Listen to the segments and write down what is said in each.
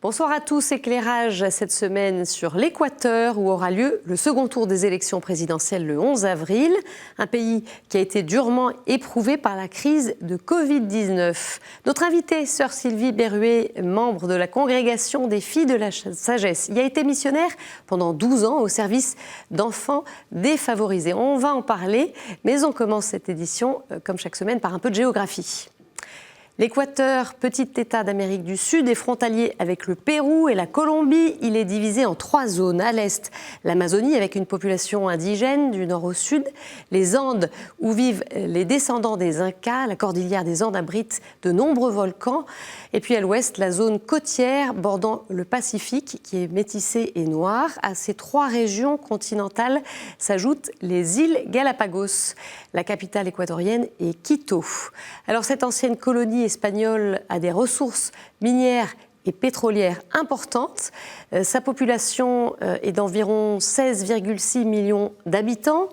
Bonsoir à tous. Éclairage cette semaine sur l'Équateur où aura lieu le second tour des élections présidentielles le 11 avril. Un pays qui a été durement éprouvé par la crise de Covid-19. Notre invitée, sœur Sylvie Berruet, membre de la congrégation des Filles de la Sagesse, y a été missionnaire pendant 12 ans au service d'enfants défavorisés. On va en parler, mais on commence cette édition, comme chaque semaine, par un peu de géographie. L'Équateur, petit État d'Amérique du Sud, est frontalier avec le Pérou et la Colombie. Il est divisé en 3 zones. À l'est, l'Amazonie avec une population indigène du nord au sud. Les Andes où vivent les descendants des Incas. La cordillère des Andes abrite de nombreux volcans. Et puis à l'ouest, la zone côtière bordant le Pacifique qui est métissée et noire. À ces 3 régions continentales s'ajoutent les îles Galapagos. La capitale équatorienne est Quito. Alors cette ancienne colonie espagnole a des ressources minières et pétrolières importantes. Sa population est d'environ 16,6 millions d'habitants.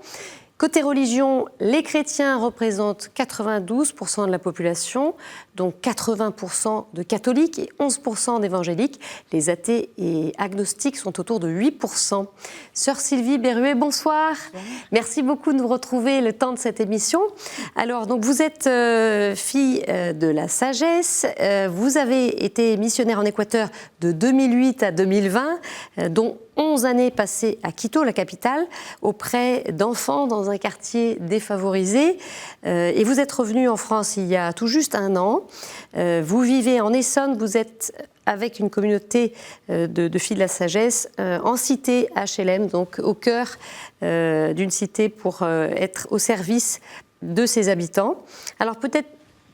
Côté religion, les chrétiens représentent 92% de la population, dont 80% de catholiques et 11% d'évangéliques. Les athées et agnostiques sont autour de 8%. Sœur Sylvie Berruet, bonsoir. Merci beaucoup de nous retrouver le temps de cette émission. Alors, donc, vous êtes fille de la sagesse. Vous avez été missionnaire en Équateur de 2008 à 2020, dont 11 années passées à Quito, la capitale, auprès d'enfants dans un quartier défavorisé. Et vous êtes revenu en France il y a tout juste 1 an. Vous vivez en Essonne, vous êtes avec une communauté de filles de la sagesse en cité HLM, donc au cœur d'une cité pour être au service de ses habitants. Alors peut-être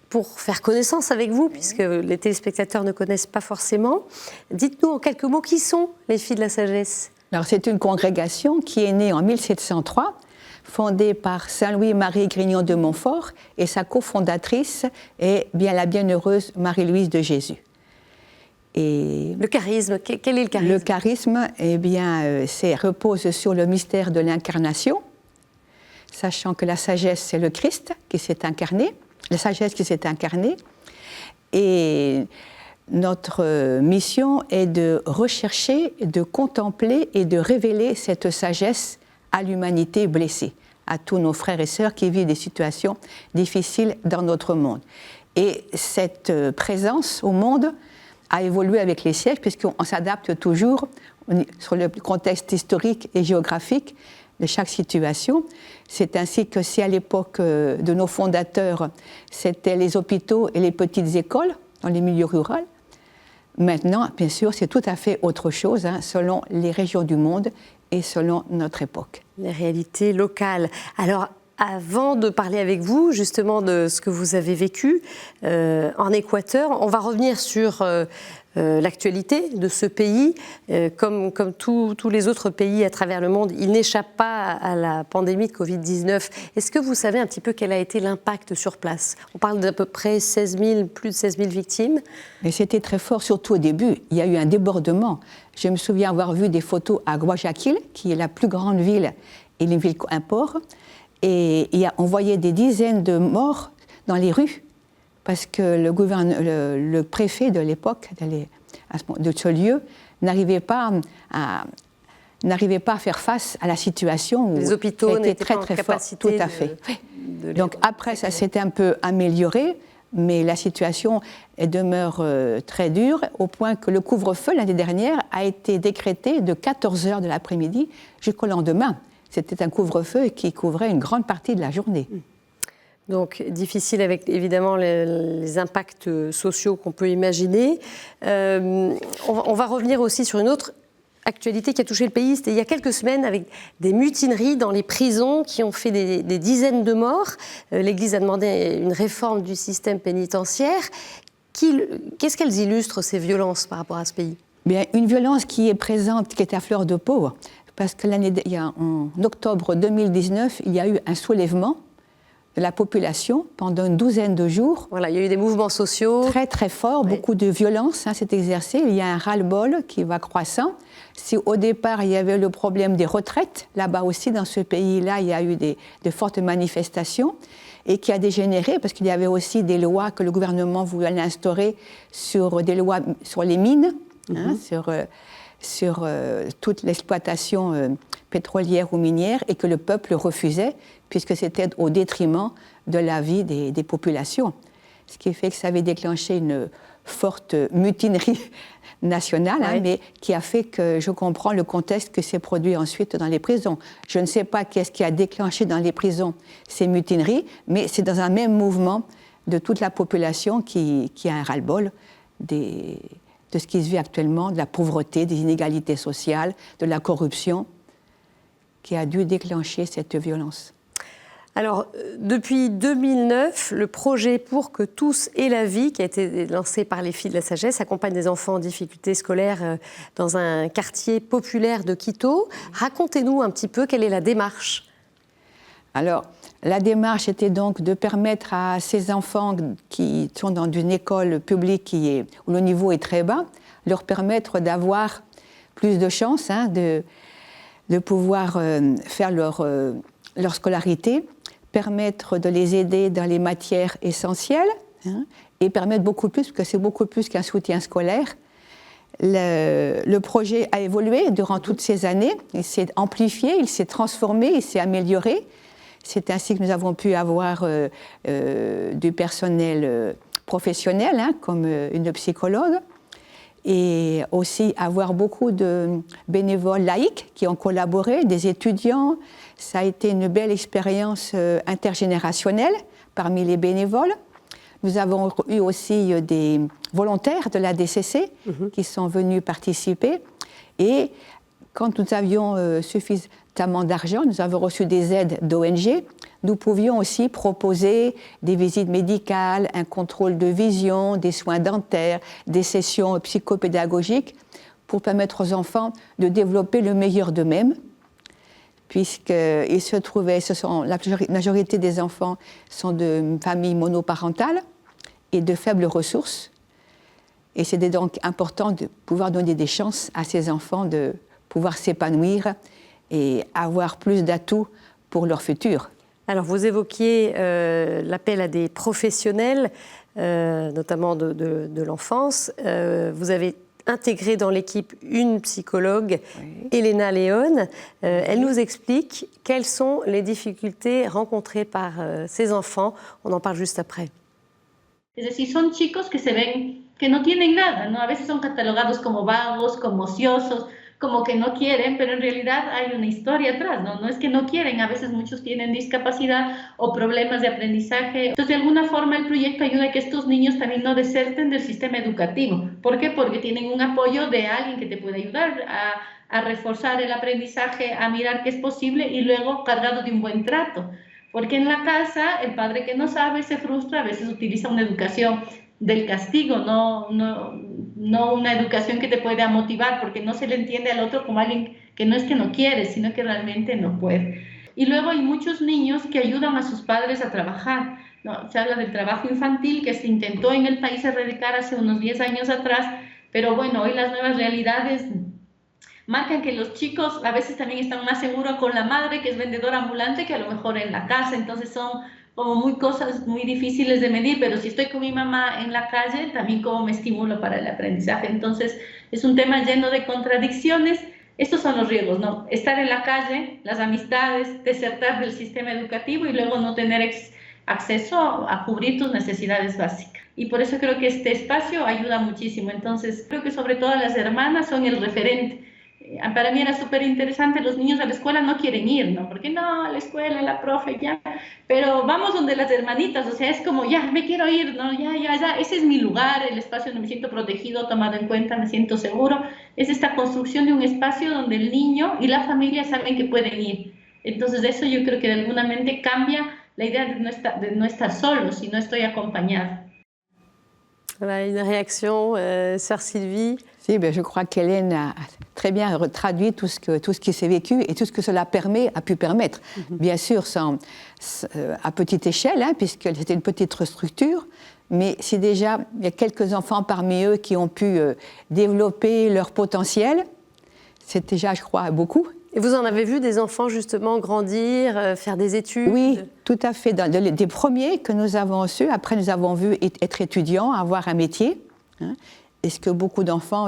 pour faire connaissance avec vous, puisque les téléspectateurs ne connaissent pas forcément, dites-nous en quelques mots qui sont les Filles de la Sagesse. Alors c'est une congrégation qui est née en 1703, fondée par Saint Louis-Marie Grignon de Montfort, et sa cofondatrice est bien la bienheureuse Marie-Louise de Jésus. Et le charisme, quel est le charisme ? Le charisme, eh bien, repose sur le mystère de l'incarnation, sachant que la sagesse, c'est le Christ qui s'est incarné, la sagesse qui s'est incarnée. Et notre mission est de rechercher, de contempler et de révéler cette sagesse à l'humanité blessée, à tous nos frères et sœurs qui vivent des situations difficiles dans notre monde. Et cette présence au monde a évolué avec les siècles, puisqu'on s'adapte toujours sur le contexte historique et géographique de chaque situation. C'est ainsi que si à l'époque de nos fondateurs, c'était les hôpitaux et les petites écoles dans les milieux ruraux, maintenant, bien sûr, c'est tout à fait autre chose, selon les régions du monde et selon notre époque. Les réalités locales. Alors, avant de parler avec vous, justement, de ce que vous avez vécu en Équateur, on va revenir sur l'actualité de ce pays. Comme tous les autres pays à travers le monde, il n'échappe pas à la pandémie de Covid-19. Est-ce que vous savez un petit peu quel a été l'impact sur place ? On parle d'à peu près plus de 16 000 victimes. Mais c'était très fort, surtout au début. Il y a eu un débordement. Je me souviens avoir vu des photos à Guayaquil, qui est la plus grande ville et une ville un port. Et on voyait des dizaines de morts dans les rues, parce que le préfet de l'époque, de ce lieu, n'arrivait pas à faire face à la situation. Les hôpitaux n'étaient pas en capacité. Tout à fait. Donc après, ça s'est un peu amélioré, mais la situation demeure très dure, au point que le couvre-feu, l'année dernière, a été décrété de 14h de l'après-midi jusqu'au lendemain. C'était un couvre-feu qui couvrait une grande partie de la journée. Donc difficile avec évidemment les impacts sociaux qu'on peut imaginer. On va revenir aussi sur une autre actualité qui a touché le pays. C'était il y a quelques semaines avec des mutineries dans les prisons qui ont fait des dizaines de morts. L'Église a demandé une réforme du système pénitentiaire. Qu'est-ce qu'elles illustrent, ces violences, par rapport à ce pays ? Bien, une violence qui est présente, qui est à fleur de peau. Parce en octobre 2019, il y a eu un soulèvement de la population pendant une douzaine de jours. Voilà, il y a eu des mouvements sociaux. Très, très forts, oui. Beaucoup de violence s'est exercée. Il y a un ras-le-bol qui va croissant. Si au départ, il y avait le problème des retraites, là-bas aussi, dans ce pays-là, il y a eu de fortes manifestations et qui a dégénéré, parce qu'il y avait aussi des lois que le gouvernement voulait instaurer des lois sur les mines, hein, sur toute l'exploitation pétrolière ou minière, et que le peuple refusait, puisque c'était au détriment de la vie des populations. Ce qui fait que ça avait déclenché une forte mutinerie nationale, hein, mais qui a fait que je comprends le contexte que s'est produit ensuite dans les prisons. Je ne sais pas qu'est-ce qui a déclenché dans les prisons ces mutineries, mais c'est dans un même mouvement de toute la population qui a un ras-le-bol de ce qui se vit actuellement, de la pauvreté, des inégalités sociales, de la corruption, qui a dû déclencher cette violence. Alors, depuis 2009, le projet Pour que tous aient la vie, qui a été lancé par les Filles de la Sagesse, accompagne des enfants en difficulté scolaire dans un quartier populaire de Quito. Racontez-nous un petit peu quelle est la démarche. Alors, la démarche était donc de permettre à ces enfants qui sont dans une école publique où le niveau est très bas, leur permettre d'avoir plus de chances, hein, de pouvoir faire leur scolarité, permettre de les aider dans les matières essentielles, hein, et permettre beaucoup plus, parce que c'est beaucoup plus qu'un soutien scolaire. Le projet a évolué durant toutes ces années, il s'est amplifié, il s'est transformé, il s'est amélioré. C'est ainsi que nous avons pu avoir du personnel professionnel, hein, comme une psychologue, et aussi avoir beaucoup de bénévoles laïcs qui ont collaboré, des étudiants. Ça a été une belle expérience intergénérationnelle parmi les bénévoles. Nous avons eu aussi des volontaires de la DCC qui sont venus participer. Et quand nous avions suffisamment d'argent, nous avons reçu des aides d'ONG, nous pouvions aussi proposer des visites médicales, un contrôle de vision, des soins dentaires, des sessions psychopédagogiques pour permettre aux enfants de développer le meilleur d'eux-mêmes, puisqu'ils se trouvaient, la majorité des enfants sont de familles monoparentales et de faibles ressources. Et c'était donc important de pouvoir donner des chances à ces enfants de pouvoir s'épanouir et avoir plus d'atouts pour leur futur. Alors, vous évoquiez l'appel à des professionnels, notamment de l'enfance. Vous avez intégré dans l'équipe une psychologue, Elena León. Elle nous explique quelles sont les difficultés rencontrées par ces enfants. On en parle juste après. Es decir, son chicos que se ven que no tienen nada, ¿no? A veces son catalogados como vagos, como ociosos, como que no quieren, pero en realidad hay una historia atrás, ¿no? No es que no quieren, a veces muchos tienen discapacidad o problemas de aprendizaje. Entonces, de alguna forma, el proyecto ayuda a que estos niños también no deserten del sistema educativo. ¿Por qué? Porque tienen un apoyo de alguien que te puede ayudar a reforzar el aprendizaje, a mirar que es posible y luego cargado de un buen trato. Porque en la casa, el padre que no sabe se frustra, a veces utiliza una educación del castigo, no una educación que te pueda motivar, porque no se le entiende al otro como alguien que no es que no quiere, sino que realmente no puede. Y luego hay muchos niños que ayudan a sus padres a trabajar, ¿no? Se habla del trabajo infantil que se intentó en el país erradicar hace unos 10 años atrás, pero bueno, hoy las nuevas realidades marcan que los chicos a veces también están más seguros con la madre, que es vendedora ambulante, que a lo mejor en la casa. Entonces son como cosas muy difíciles de medir, pero si estoy con mi mamá en la calle, también cómo me estimulo para el aprendizaje. Entonces es un tema lleno de contradicciones. Estos son los riesgos, ¿no? Estar en la calle, las amistades, desertar del sistema educativo y luego no tener acceso a cubrir tus necesidades básicas. Y por eso creo que este espacio ayuda muchísimo. Entonces creo que sobre todo las hermanas son el referente. Para mí era súper interesante, los niños a la escuela no quieren ir, ¿no? Porque no, a la escuela, la profe, ya. Pero vamos donde las hermanitas, o sea, es como, ya, me quiero ir, ¿no? Ya, ese es mi lugar, el espacio donde me siento protegido, tomado en cuenta, me siento seguro. Es esta construcción de un espacio donde el niño y la familia saben que pueden ir. Entonces, eso yo creo que de alguna manera cambia la idea de no estar solo, si no estoy acompañada. Voilà, une réaction, sœur Sylvie. Si, ben je crois qu'Hélène a très bien traduit tout ce qui s'est vécu et tout ce que cela a pu permettre. Bien sûr, à petite échelle, hein, puisque c'était une petite structure, mais si déjà il y a quelques enfants parmi eux qui ont pu développer leur potentiel, c'est déjà, je crois, beaucoup. Et vous en avez vu des enfants justement grandir, faire des études? Oui, tout à fait. Des premiers que nous avons reçus, après nous avons vu être étudiants, avoir un métier. Hein, est-ce que beaucoup d'enfants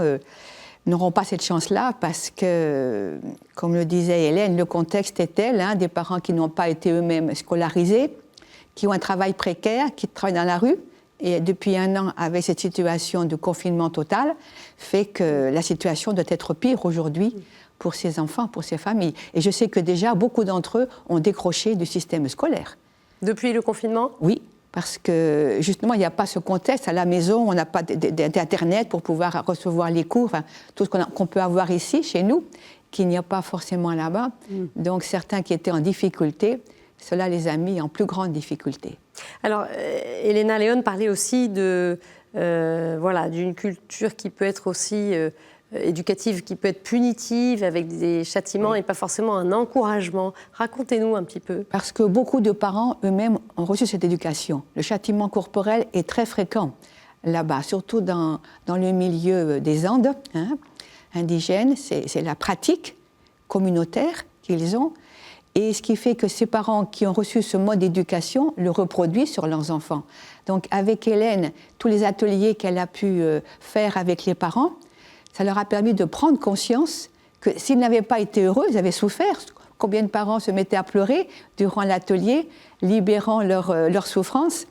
n'auront pas cette chance-là parce que, comme le disait Hélène, le contexte est tel, des parents qui n'ont pas été eux-mêmes scolarisés, qui ont un travail précaire, qui travaillent dans la rue, et depuis 1 an, avec cette situation de confinement total, fait que la situation doit être pire aujourd'hui pour ces enfants, pour ces familles. Et je sais que déjà, beaucoup d'entre eux ont décroché du système scolaire. Depuis le confinement ? Oui. Parce que, justement, il n'y a pas ce contexte. À la maison, on n'a pas d'Internet pour pouvoir recevoir les cours, tout ce qu'on peut avoir ici, chez nous, qu'il n'y a pas forcément là-bas. Donc, certains qui étaient en difficulté, cela les a mis en plus grande difficulté. Alors, Elena León parlait aussi d'une culture qui peut être aussi éducative, qui peut être punitive, avec des châtiments et pas forcément un encouragement. Racontez-nous un petit peu. Parce que beaucoup de parents eux-mêmes ont reçu cette éducation. Le châtiment corporel est très fréquent là-bas, surtout dans le milieu des Andes indigènes. C'est la pratique communautaire qu'ils ont. Et ce qui fait que ces parents qui ont reçu ce mode d'éducation le reproduisent sur leurs enfants. Donc avec Hélène, tous les ateliers qu'elle a pu faire avec les parents, ça leur a permis de prendre conscience que s'ils n'avaient pas été heureux, ils avaient souffert. Combien de parents se mettaient à pleurer durant l'atelier, libérant leur souffrance.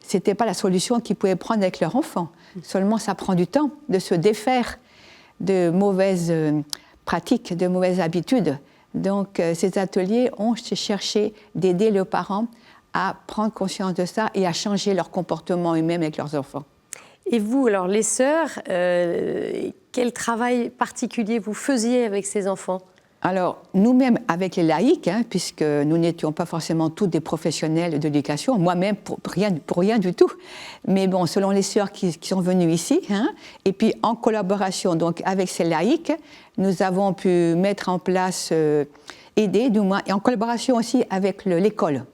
Ce n'était pas la solution qu'ils pouvaient prendre avec leur enfant. Seulement, ça prend du temps de se défaire de mauvaises pratiques, de mauvaises habitudes. Donc, ces ateliers ont cherché d'aider les parents à prendre conscience de ça et à changer leur comportement eux-mêmes avec leurs enfants. Et vous, alors les sœurs, quel travail particulier vous faisiez avec ces enfants ? Alors, nous-mêmes, avec les laïcs, puisque nous n'étions pas forcément tous des professionnels de l'éducation, moi-même pour rien du tout, mais bon, selon les sœurs qui sont venues ici, et puis en collaboration donc avec ces laïcs, nous avons pu mettre en place, aider du moins, et en collaboration aussi avec l'école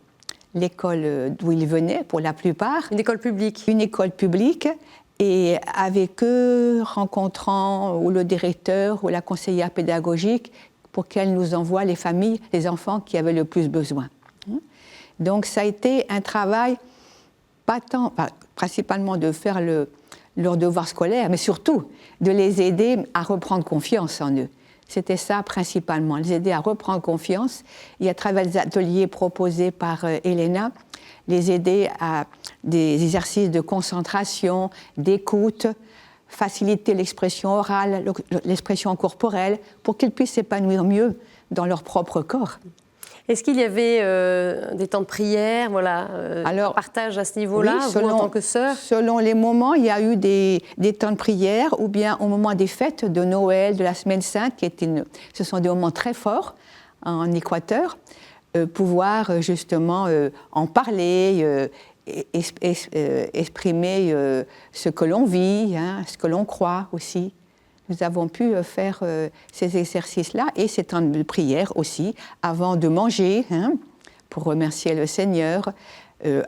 d'où ils venaient pour la plupart. Une école publique. Une école publique. Et avec eux, rencontrant ou le directeur ou la conseillère pédagogique pour qu'elle nous envoie les familles, les enfants qui avaient le plus besoin. Donc ça a été un travail, principalement de faire leur devoir scolaire, mais surtout de les aider à reprendre confiance en eux. C'était ça principalement, les aider à reprendre confiance et à travers les ateliers proposés par Elena, les aider à des exercices de concentration, d'écoute, faciliter l'expression orale, l'expression corporelle, pour qu'ils puissent s'épanouir mieux dans leur propre corps. Est-ce qu'il y avait des temps de prière, Alors, partage à ce niveau-là, oui, vous en tant que sœur ? Selon les moments, il y a eu des temps de prière, ou bien au moment des fêtes de Noël, de la Semaine Sainte, ce sont des moments très forts en Équateur, pouvoir justement en parler, exprimer ce que l'on vit, ce que l'on croit aussi. Nous avons pu faire ces exercices-là et ces temps de prière aussi, avant de manger, pour remercier le Seigneur,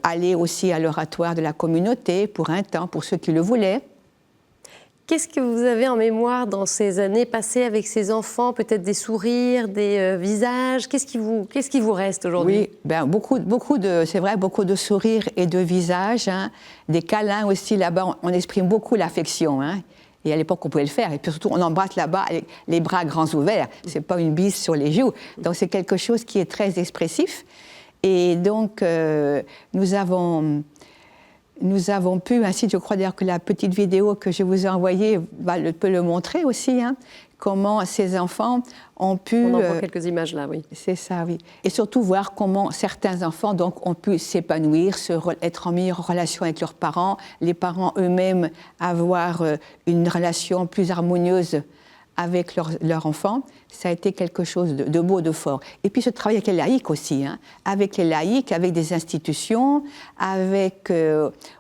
aller aussi à l'oratoire de la communauté pour un temps, pour ceux qui le voulaient. Qu'est-ce que vous avez en mémoire dans ces années passées avec ces enfants ? Peut-être des sourires, des visages ? Qu'est-ce qui vous reste aujourd'hui ? Oui, beaucoup de sourires et de visages, des câlins aussi là-bas. On exprime beaucoup l'affection, Et à l'époque, on pouvait le faire. Et puis surtout, on embrasse là-bas avec les bras grands ouverts. C'est pas une bise sur les joues. Donc c'est quelque chose qui est très expressif. Et donc, nous avons pu, ainsi je crois d'ailleurs que la petite vidéo que je vous ai envoyée peut le montrer aussi, comment ces enfants ont pu... On en voit quelques images là, oui. C'est ça, oui. Et surtout voir comment certains enfants donc, ont pu s'épanouir, être en meilleure relation avec leurs parents, les parents eux-mêmes avoir une relation plus harmonieuse avec leurs enfants. Ça a été quelque chose de beau, de fort. Et puis ce travail avec les laïcs aussi, avec les laïcs, avec des institutions, avec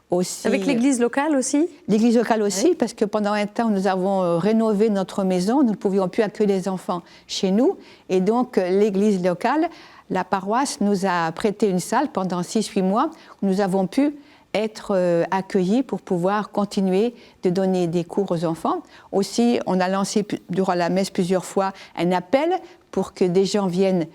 aussi... Avec l'église locale aussi ? L'église locale aussi, oui. Parce que pendant un temps, nous avons rénové notre maison, nous ne pouvions plus accueillir les enfants chez nous, et donc l'église locale, la paroisse, nous a prêté une salle pendant 6-8 mois, où nous avons pu être accueillis pour pouvoir continuer de donner des cours aux enfants. Aussi, on a lancé durant la messe plusieurs fois un appel pour que des gens viennent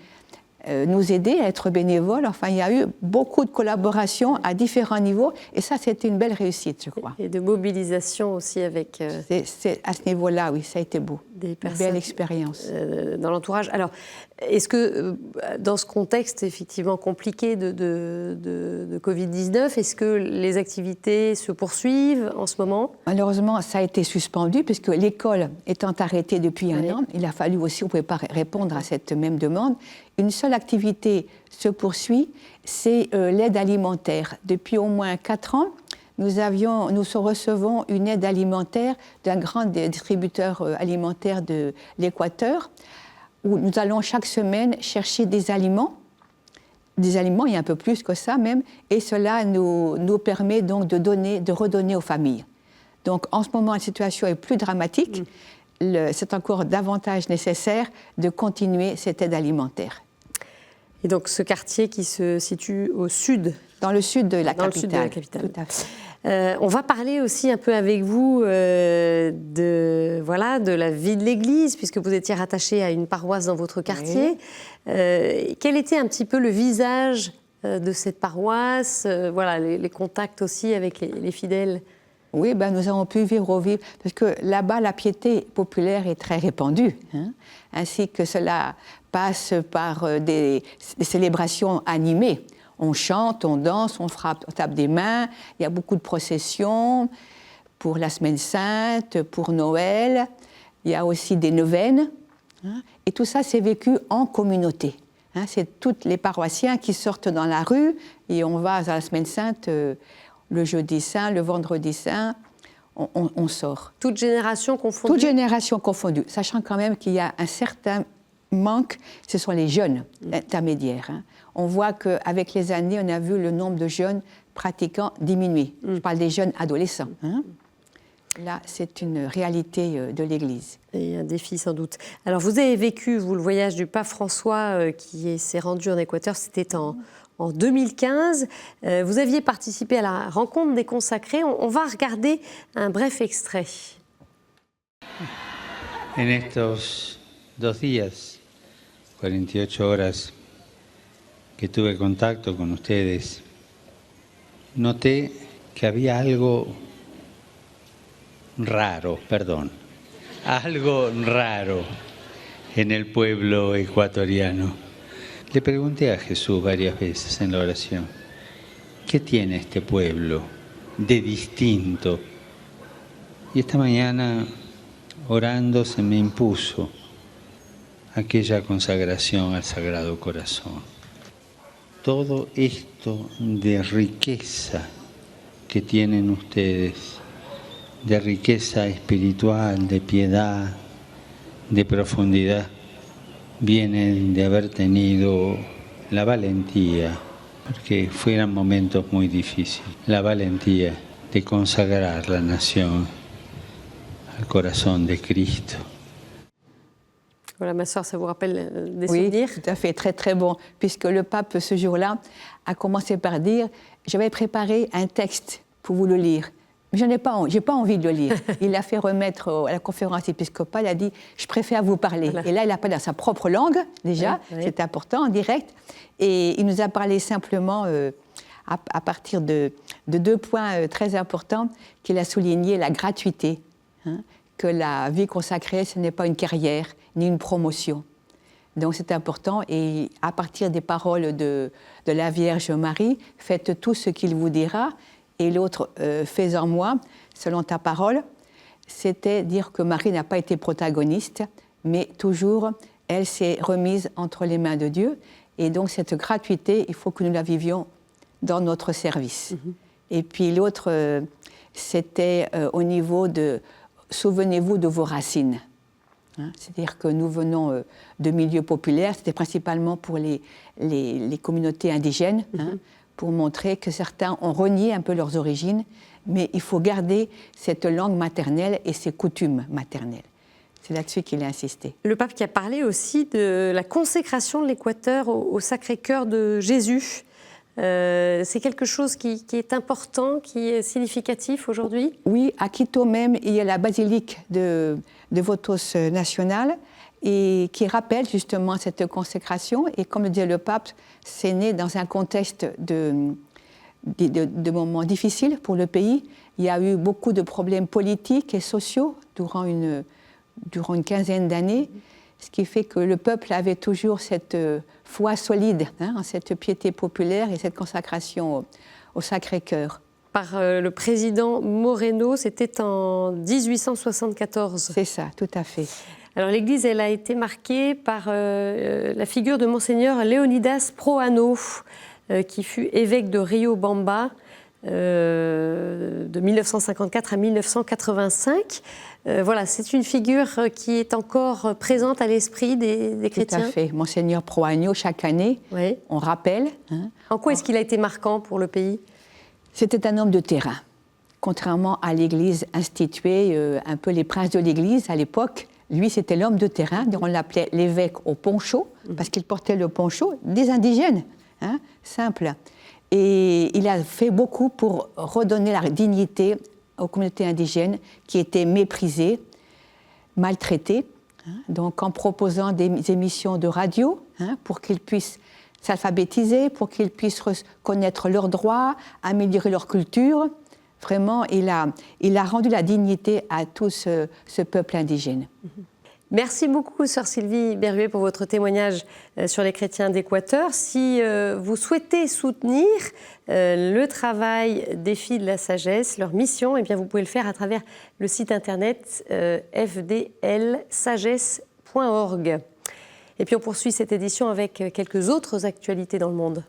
nous aider à être bénévoles. Enfin, il y a eu beaucoup de collaborations à différents niveaux et ça, c'était une belle réussite, je crois. Et de mobilisation aussi avec... C'est à ce niveau-là, oui, ça a été beau. Des personnes, une belle expérience. Dans l'entourage. Alors, est-ce que dans ce contexte effectivement compliqué de Covid-19, est-ce que les activités se poursuivent en ce moment? Malheureusement, ça a été suspendu puisque l'école étant arrêtée depuis un an, il a fallu aussi, on ne pouvait pas répondre à cette même demande. Une seule activité se poursuit, c'est l'aide alimentaire. Depuis au moins 4 ans, nous recevons une aide alimentaire d'un grand distributeur alimentaire de l'Équateur, où nous allons chaque semaine chercher des aliments, il y a un peu plus que ça même, et cela nous permet donc de redonner aux familles. Donc en ce moment, la situation est plus dramatique, c'est encore davantage nécessaire de continuer cette aide alimentaire. Et donc ce quartier qui se situe au sud. Dans le sud de la capitale. Le sud de la capitale. Tout à fait. On va parler aussi un peu avec vous de la vie de l'Église, puisque vous étiez rattaché à une paroisse dans votre quartier. Oui. Quel était un petit peu le visage de cette paroisse, les contacts aussi avec les fidèles? Oui, nous avons pu vivre parce que là-bas, la piété populaire est très répandue, ainsi que cela passe par des célébrations animées. On chante, on danse, on tape des mains, il y a beaucoup de processions pour la Semaine Sainte, pour Noël, il y a aussi des neuvaines, et tout ça, c'est vécu en communauté. C'est tous les paroissiens qui sortent dans la rue, et on va à la Semaine Sainte le jeudi saint, le vendredi saint, on sort. Toute génération confondue? Toute génération confondue, sachant quand même qu'il y a un certain manque, ce sont les jeunes intermédiaires. On voit qu'avec les années, on a vu le nombre de jeunes pratiquants diminuer. Je parle des jeunes adolescents. Là, c'est une réalité de l'Église. Et un défi sans doute. Alors, vous avez vécu, vous, le voyage du pape François qui s'est rendu en Équateur, c'était en 2015. Vous aviez participé à la rencontre des consacrés. On va regarder un bref extrait. En estos 2 días, 48 horas que tuve contacto con ustedes, noté que había algo raro en el pueblo ecuatoriano. Le pregunté a Jesús varias veces en la oración, ¿qué tiene este pueblo de distinto? Y esta mañana, orando, se me impuso aquella consagración al Sagrado Corazón. Todo esto de riqueza que tienen ustedes, de riqueza espiritual, de piedad, de profundidad, vienen de haber tenido la valentía, porque fueron momentos muy difíciles, la valentía de consagrar la nación al corazón de Cristo. Voilà, ma sœur, ça vous rappelle des souvenirs? Oui, tout à fait, très très bon, puisque le pape, ce jour-là, a commencé par dire « J'avais préparé un texte pour vous le lire ». Mais je n'ai pas envie de le lire. Il l'a fait remettre à la conférence épiscopale, il a dit « Je préfère vous parler ». Voilà. Et là, il a parlé dans sa propre langue, déjà, c'est important, en direct. Et il nous a parlé simplement, à partir de 2 points très importants, qu'il a souligné la gratuité, que la vie consacrée, ce n'est pas une carrière, ni une promotion. Donc c'est important, et à partir des paroles de la Vierge Marie, faites tout ce qu'il vous dira, et l'autre, fais en moi, selon ta parole, c'était dire que Marie n'a pas été protagoniste, mais toujours, elle s'est remise entre les mains de Dieu, et donc cette gratuité, il faut que nous la vivions dans notre service. Et puis l'autre, c'était au niveau de souvenez-vous de vos racines. C'est-à-dire que nous venons de milieux populaires, c'était principalement pour les communautés indigènes, pour montrer que certains ont renié un peu leurs origines, mais il faut garder cette langue maternelle et ces coutumes maternelles. C'est là-dessus qu'il a insisté. Le pape qui a parlé aussi de la consécration de l'Équateur au Sacré-Cœur de Jésus. C'est quelque chose qui est important, qui est significatif aujourd'hui? Oui, à Quito même, il y a la basilique de Votos National et qui rappelle justement cette consécration. Et comme le disait le pape, c'est né dans un contexte de moments difficiles pour le pays. Il y a eu beaucoup de problèmes politiques et sociaux durant une quinzaine d'années, ce qui fait que le peuple avait toujours cette foi solide, en cette piété populaire et cette consacration au Sacré-Cœur. Par le président Moreno, c'était en 1874. C'est ça, tout à fait. Alors l'église, elle a été marquée par la figure de Monseigneur Léonidas Proano, qui fut évêque de Riobamba de 1954 à 1985. Voilà, c'est une figure qui est encore présente à l'esprit des chrétiens. Tout à fait. Monseigneur Proano, chaque année, oui. On rappelle. En quoi est-ce qu'il a été marquant pour le pays ? C'était un homme de terrain. Contrairement à l'église instituée, un peu les princes de l'église à l'époque, lui, c'était l'homme de terrain. On l'appelait l'évêque au poncho, parce qu'il portait le poncho des indigènes, simple. Et il a fait beaucoup pour redonner la dignité aux communautés indigènes qui étaient méprisées, maltraitées. Donc en proposant des émissions de radio pour qu'ils puissent s'alphabétiser, pour qu'ils puissent connaître leurs droits, améliorer leur culture. Vraiment, il a rendu la dignité à tout ce peuple indigène. Merci beaucoup, Sœur Sylvie Berruet, pour votre témoignage sur les chrétiens d'Équateur. Si vous souhaitez soutenir le travail des Filles de la Sagesse, leur mission, eh bien vous pouvez le faire à travers le site internet fdlsagesse.org. Et puis on poursuit cette édition avec quelques autres actualités dans le monde.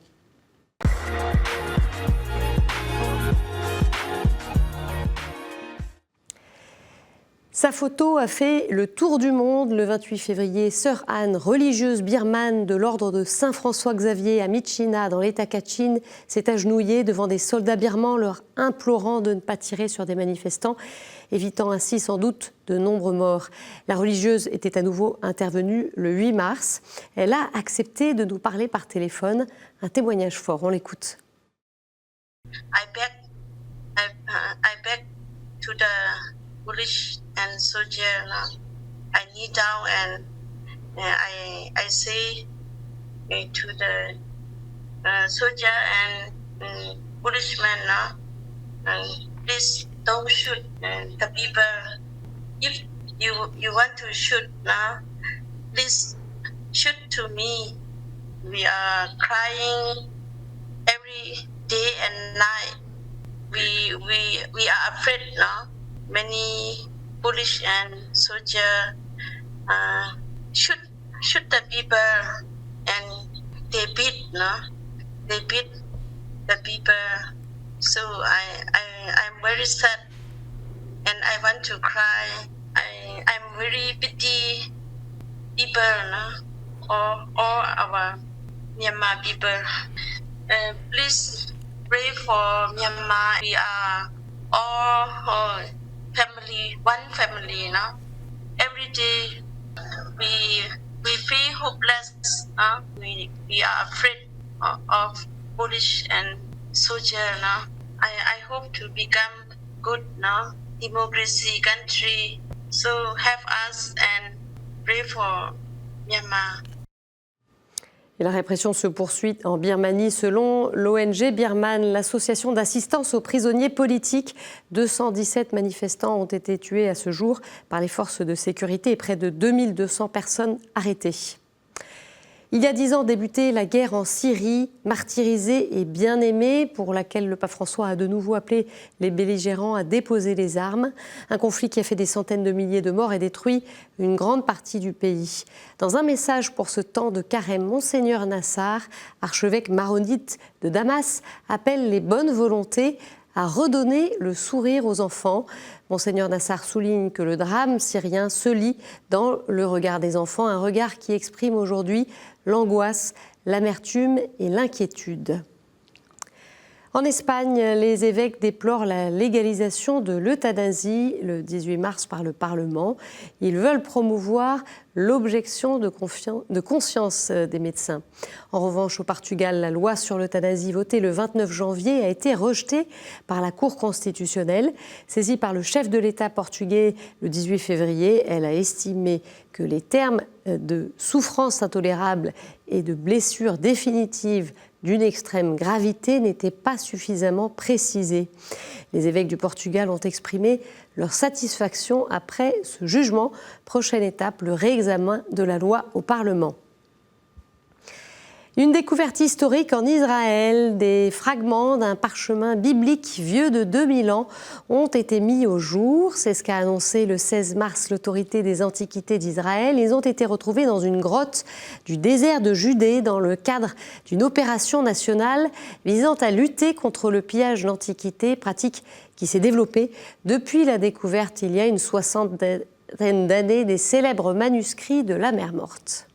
Sa photo a fait le tour du monde. Le 28 février, Sœur Anne, religieuse birmane de l'ordre de Saint-François-Xavier à Myitkyina, dans l'État Kachin, s'est agenouillée devant des soldats birmans, leur implorant de ne pas tirer sur des manifestants, évitant ainsi sans doute de nombreux morts. La religieuse était à nouveau intervenue le 8 mars. Elle a accepté de nous parler par téléphone. Un témoignage fort, on l'écoute. I beg to the police and soldier. I kneel down and I say to the soldier and policeman, please don't shoot the people. If you want to shoot now, please shoot to me. We are crying every day and night. We are afraid now. Many police and soldier shoot the people and they beat the people. So I'm very sad and I want to cry. I'm very pity people, all our Myanmar people. Please pray for Myanmar. We are all family, one family. Every day we feel hopeless. We are afraid of police and soldier. I hope to become good democracy country. So help us and pray for Myanmar. Et la répression se poursuit en Birmanie. Selon l'ONG Birman, l'association d'assistance aux prisonniers politiques, 217 manifestants ont été tués à ce jour par les forces de sécurité et près de 2200 personnes arrêtées. Il y a 10 ans débutait la guerre en Syrie, martyrisée et bien aimée, pour laquelle le pape François a de nouveau appelé les belligérants à déposer les armes. Un conflit qui a fait des centaines de milliers de morts et détruit une grande partie du pays. Dans un message pour ce temps de carême, Monseigneur Nassar, archevêque maronite de Damas, appelle les bonnes volontés à redonner le sourire aux enfants. Monseigneur Nassar souligne que le drame syrien se lit dans le regard des enfants, un regard qui exprime aujourd'hui l'angoisse, l'amertume et l'inquiétude. En Espagne, les évêques déplorent la légalisation de l'euthanasie le 18 mars par le Parlement. Ils veulent promouvoir l'objection de conscience des médecins. En revanche, au Portugal, la loi sur l'euthanasie votée le 29 janvier a été rejetée par la Cour constitutionnelle. Saisie par le chef de l'État portugais le 18 février, elle a estimé que les termes de souffrance intolérable et de blessure définitive d'une extrême gravité n'étaient pas suffisamment précisés. Les évêques du Portugal ont exprimé leur satisfaction après ce jugement. Prochaine étape, le réexamen de la loi au Parlement. Une découverte historique en Israël, des fragments d'un parchemin biblique vieux de 2000 ans ont été mis au jour. C'est ce qu'a annoncé le 16 mars l'autorité des antiquités d'Israël. Ils ont été retrouvés dans une grotte du désert de Judée dans le cadre d'une opération nationale visant à lutter contre le pillage d'antiquités, pratique qui s'est développée depuis la découverte il y a une soixantaine d'années des célèbres manuscrits de la Mer Morte.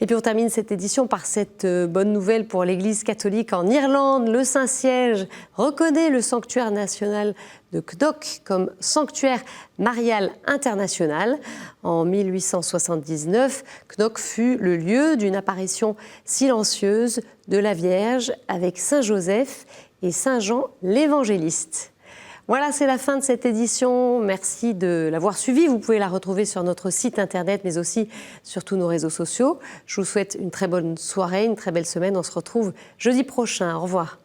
Et puis on termine cette édition par cette bonne nouvelle pour l'Église catholique en Irlande. Le Saint-Siège reconnaît le sanctuaire national de Knock comme sanctuaire marial international. En 1879, Knock fut le lieu d'une apparition silencieuse de la Vierge avec Saint Joseph et Saint Jean l'Évangéliste. Voilà, c'est la fin de cette édition. Merci de l'avoir suivie. Vous pouvez la retrouver sur notre site internet, mais aussi sur tous nos réseaux sociaux. Je vous souhaite une très bonne soirée, une très belle semaine. On se retrouve jeudi prochain. Au revoir.